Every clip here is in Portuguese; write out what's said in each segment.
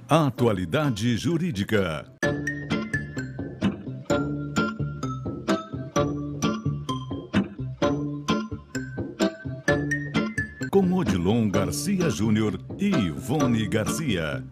Atualidade Jurídica. Com Odilon Garcia Júnior e Ivone Garcia.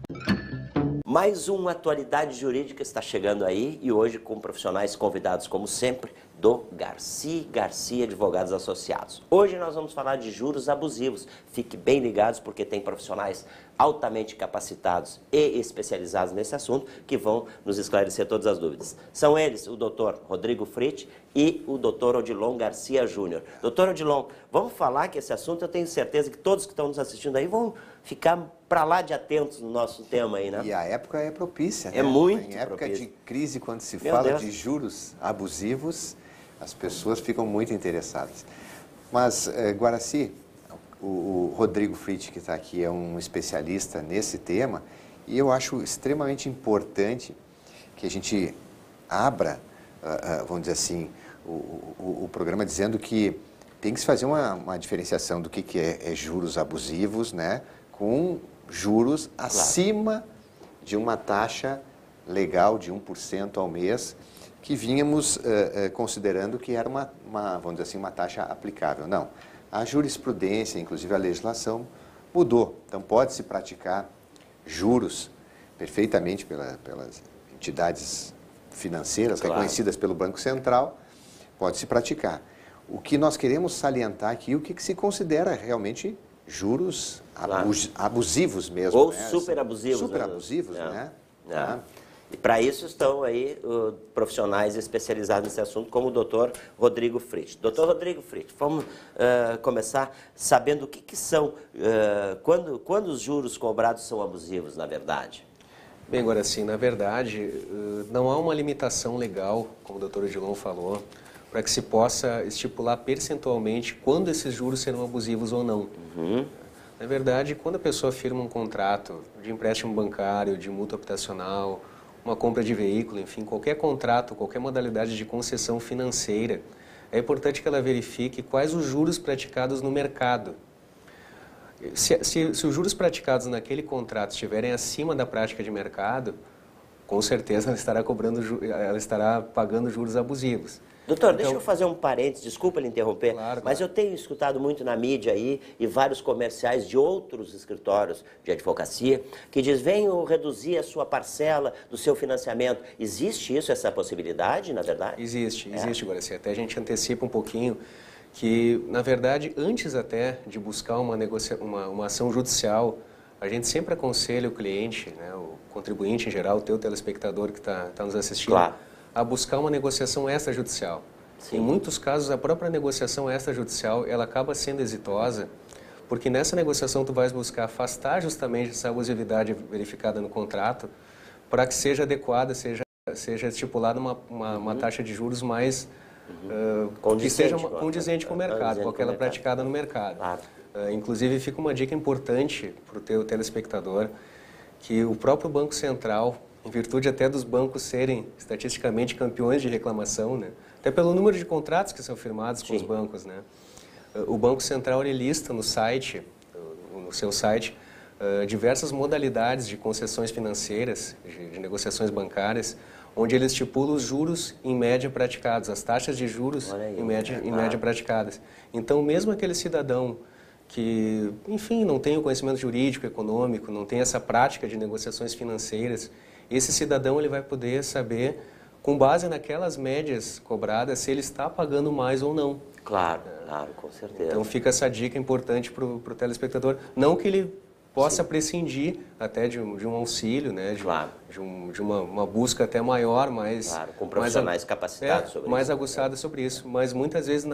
Mais uma Atualidade Jurídica está chegando aí e hoje com profissionais convidados, como sempre, do Garcia Advogados Associados. Hoje nós vamos falar de juros abusivos. Fique bem ligados porque tem profissionais altamente capacitados e especializados nesse assunto que vão nos esclarecer todas as dúvidas. São eles o Dr. Rodrigo Fritti e o Dr. Odilon Garcia Júnior. Dr. Odilon, vamos falar que esse assunto eu tenho certeza que todos que estão nos assistindo aí vão ficar para lá de atentos no nosso tema aí, né? E a época é propícia, né? É muito Em época propícia. de crise, quando se Meu fala Deus. de juros abusivos, as pessoas ficam muito interessadas. Mas, Guaraci, o Rodrigo Fritti, que está aqui, é um especialista nesse tema, e eu acho extremamente importante que a gente abra, vamos dizer assim, o programa dizendo que tem que se fazer uma diferenciação do que é juros abusivos, né, com juros acima de uma taxa legal de 1% ao mês, que vínhamos considerando que era vamos dizer assim, uma taxa aplicável. Não, a jurisprudência, inclusive a legislação, mudou. Então, pode-se praticar juros perfeitamente pelas entidades financeiras reconhecidas pelo Banco Central, pode-se praticar. O que nós queremos salientar aqui, o que se considera realmente juros abusivos mesmo. Ou né? superabusivos. Superabusivos, né? Tá? E para isso estão aí profissionais especializados nesse assunto, como o doutor Rodrigo Fritti. Doutor Rodrigo Fritti, vamos começar sabendo o que são, quando os juros cobrados são abusivos, na verdade. Bem, agora sim, na verdade, não há uma limitação legal, como o doutor Odilon falou, para que se possa estipular percentualmente quando esses juros serão abusivos ou não. Na verdade, quando a pessoa firma um contrato de empréstimo bancário, de multa habitacional, uma compra de veículo, enfim, qualquer contrato, qualquer modalidade de concessão financeira, é importante que ela verifique quais os juros praticados no mercado. Se os juros praticados naquele contrato estiverem acima da prática de mercado, com certeza ela estará pagando juros abusivos. Doutor, Então, deixa eu fazer um parênteses, desculpa lhe interromper, Claro, mas eu tenho escutado muito na mídia aí e vários comerciais de outros escritórios de advocacia que diz, venham reduzir a sua parcela do seu financiamento. Existe isso, essa possibilidade, na verdade? Existe, Guaraci. Até a gente antecipa um pouquinho que, na verdade, antes até de buscar uma ação judicial, a gente sempre aconselha o cliente, né, o contribuinte em geral, o teu telespectador que está nos assistindo, Claro. a buscar uma negociação extrajudicial. Sim. Em muitos casos, a própria negociação extrajudicial, ela acaba sendo exitosa, porque nessa negociação tu vais buscar afastar justamente essa abusividade verificada no contrato, para que seja adequada, seja estipulada uma taxa de juros mais que seja condizente com o mercado, com aquela praticada no mercado. Claro. Inclusive, fica uma dica importante para o teu telespectador, que o próprio Banco Central, em virtude até dos bancos serem estatisticamente campeões de reclamação, né? Até pelo número de contratos que são firmados com os bancos, né? O Banco Central ele lista no seu site, diversas modalidades de concessões financeiras, de negociações bancárias, onde ele estipula os juros em média praticados, as taxas de juros em média praticadas. Então, mesmo aquele cidadão que, enfim, não tem o conhecimento jurídico, econômico, não tem essa prática de negociações financeiras, esse cidadão ele vai poder saber, com base naquelas médias cobradas, se ele está pagando mais ou não. Claro, claro, com certeza. Então fica essa dica importante para o telespectador. Não que ele possa prescindir até de um auxílio, né? De uma busca até maior, com profissionais capacitados sobre mais isso. aguçada sobre isso. Mas muitas vezes,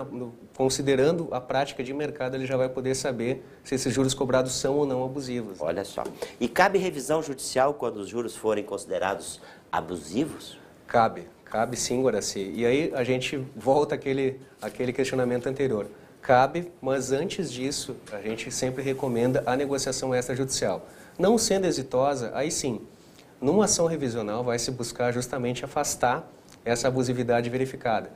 considerando a prática de mercado, ele já vai poder saber se esses juros cobrados são ou não abusivos. Olha só. E cabe revisão judicial quando os juros forem considerados abusivos? Cabe sim, Guaraci. E aí a gente volta àquele questionamento anterior. Cabe, mas antes disso, a gente sempre recomenda a negociação extrajudicial. Não sendo exitosa, aí sim, numa ação revisional vai se buscar justamente afastar essa abusividade verificada.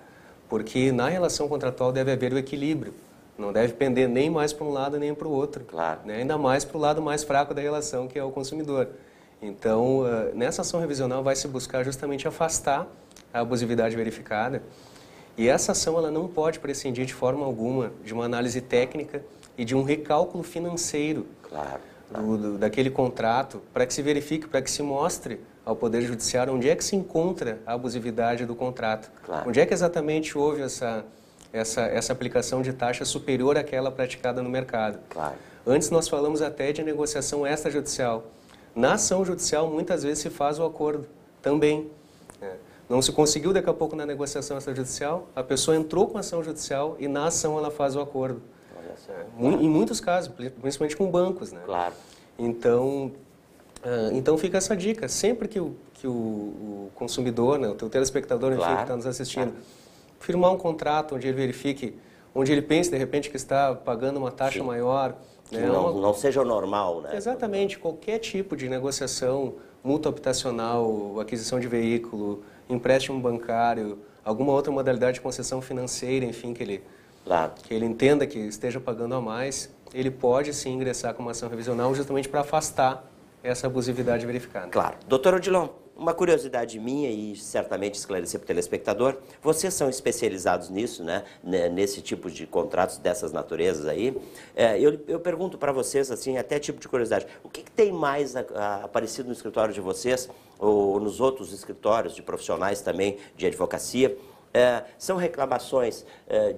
Porque na relação contratual deve haver o equilíbrio. Não deve pender nem mais para um lado nem para o outro. Claro. Né? Ainda mais para o lado mais fraco da relação, que é o consumidor. Então, nessa ação revisional vai se buscar justamente afastar a abusividade verificada. E essa ação ela não pode prescindir de forma alguma de uma análise técnica e de um recálculo financeiro daquele contrato, para que se verifique, para que se mostre ao Poder Judiciário onde é que se encontra a abusividade do contrato. Onde é que exatamente houve essa aplicação de taxa superior àquela praticada no mercado. Antes nós falamos até de negociação extrajudicial. Na ação judicial, muitas vezes se faz o acordo também. Não se conseguiu daqui a pouco na negociação extrajudicial, a pessoa entrou com a ação judicial e na ação ela faz o acordo. Em muitos casos, principalmente com bancos, né? Então fica essa dica. Sempre que o consumidor, né, o teu telespectador, enfim, que está nos assistindo, firmar um contrato onde ele verifique, onde ele pense, de repente, que está pagando uma taxa maior. Que não seja o normal, né? Exatamente. Qualquer tipo de negociação, multa habitacional, aquisição de veículo, empréstimo bancário, alguma outra modalidade de concessão financeira, enfim, que ele entenda que esteja pagando a mais, ele pode sim ingressar com uma ação revisional justamente para afastar essa abusividade verificada. Claro. Doutor Odilon, uma curiosidade minha e certamente esclarecer para o telespectador, vocês são especializados nisso, né? Nesse tipo de contratos dessas naturezas aí. Eu pergunto para vocês, assim, até tipo de curiosidade, o que tem mais aparecido no escritório de vocês ou nos outros escritórios de profissionais também de advocacia? São reclamações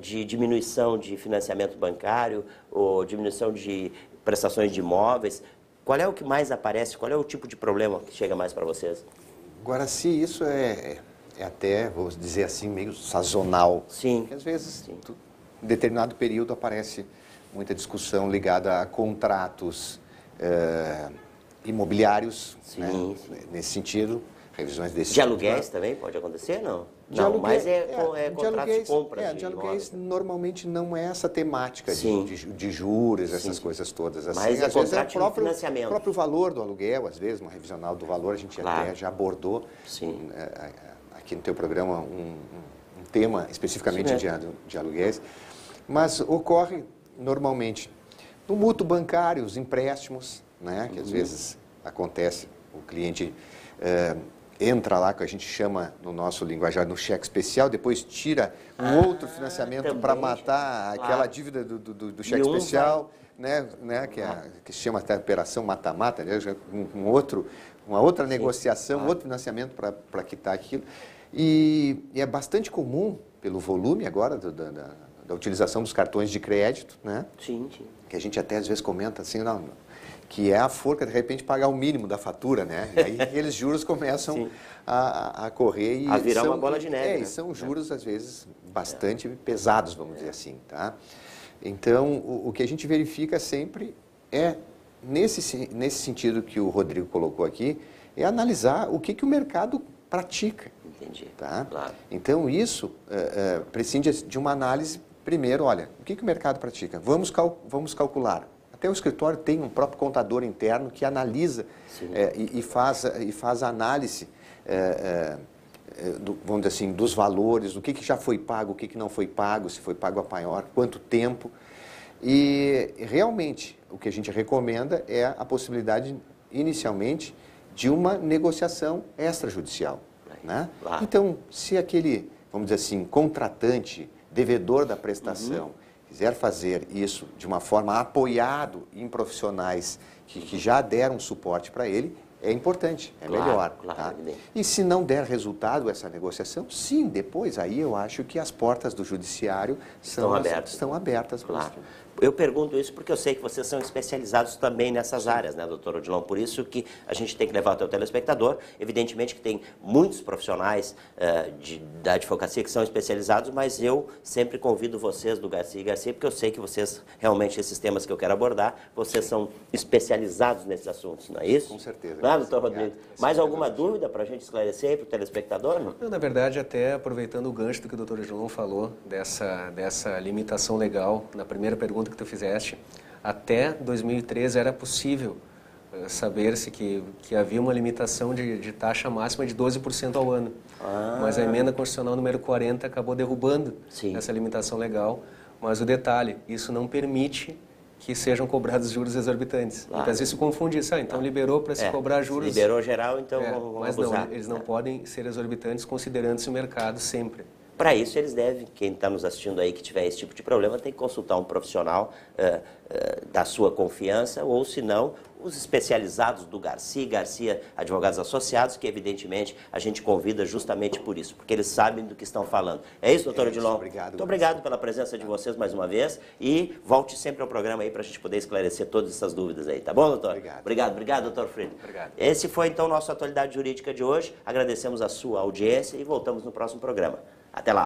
de diminuição de financiamento bancário ou diminuição de prestações de imóveis? Qual é o que mais aparece? Qual é o tipo de problema que chega mais para vocês? Guaraci, isso é até, vou dizer assim, meio sazonal. Sim. Porque às vezes, em determinado período, aparece muita discussão ligada a contratos imobiliários, né? Nesse sentido, revisões desse de aluguéis também pode acontecer, não? Não, mas contratos de compra. De aluguéis normalmente não é essa temática de juros, essas coisas todas. Assim, mas às vezes é o próprio valor do aluguel, às vezes, uma revisional do valor, a gente até já abordou aqui no teu programa um tema especificamente de aluguéis. Mas ocorre normalmente no mútuo bancário, os empréstimos, né, que às vezes acontece, o cliente entra lá, que a gente chama no nosso linguajar, no cheque especial, depois tira um outro financiamento para matar aquela dívida do cheque especial, né, que se chama até operação mata-mata, né, uma outra negociação, outro financiamento para quitar aquilo. E é bastante comum, pelo volume agora da utilização dos cartões de crédito, né, que a gente até às vezes comenta assim, que é a forca, de repente, pagar o mínimo da fatura, né? E aí aqueles juros começam a correr e a virar uma bola de neve. E são juros, às vezes, bastante pesados, vamos dizer assim, tá? Então, o que a gente verifica sempre nesse sentido que o Rodrigo colocou aqui, é analisar o que o mercado pratica. Entendi. Tá? Então, isso prescinde de uma análise, primeiro, olha, o que o mercado pratica? Vamos calcular. Até o escritório tem um próprio contador interno que analisa e faz a análise, vamos dizer assim, dos valores, o que já foi pago, o que não foi pago, se foi pago a maior, quanto tempo. E realmente o que a gente recomenda é a possibilidade, inicialmente, de uma negociação extrajudicial. Né? Então, se aquele, vamos dizer assim, contratante, devedor da prestação, quiser fazer isso de uma forma apoiado em profissionais que já deram suporte para ele, é importante, melhor. Tá? E se não der resultado essa negociação, sim, depois, aí eu acho que as portas do judiciário estão abertas. Eu pergunto isso porque eu sei que vocês são especializados também nessas áreas, né, doutor Odilon? Por isso que a gente tem que levar até o telespectador. Evidentemente que tem muitos profissionais da advocacia que são especializados, mas eu sempre convido vocês do Garcia e Garcia, porque eu sei que vocês, realmente, esses temas que eu quero abordar, vocês são especializados nesses assuntos, não é isso? Com certeza. Não, doutor Rodrigo? Mais alguma dúvida para a gente esclarecer aí para o telespectador? Não, na verdade, até aproveitando o gancho do que o doutor Odilon falou, dessa limitação legal, na primeira pergunta que tu fizeste, até 2013 era possível saber-se que havia uma limitação de taxa máxima de 12% ao ano. Mas a emenda constitucional número 40 acabou derrubando essa limitação legal. Mas o detalhe, isso não permite que sejam cobrados juros exorbitantes. Claro. Muitas vezes se confunde isso, então liberou para se cobrar juros. Liberou geral, então vamos mas abusar. não, eles não podem ser exorbitantes considerando-se o mercado sempre. Para isso, eles devem, quem está nos assistindo aí que tiver esse tipo de problema, tem que consultar um profissional da sua confiança, ou se não, os especializados do Garcia Advogados Associados, que evidentemente a gente convida justamente por isso, porque eles sabem do que estão falando. É isso, doutor Odilon? Obrigado. Muito obrigado pela presença de vocês mais uma vez e volte sempre ao programa aí para a gente poder esclarecer todas essas dúvidas aí, tá bom, doutor? Obrigado, doutor Fried. Obrigado. Esse foi então o nosso Atualidade Jurídica de hoje. Agradecemos a sua audiência e voltamos no próximo programa. Até lá.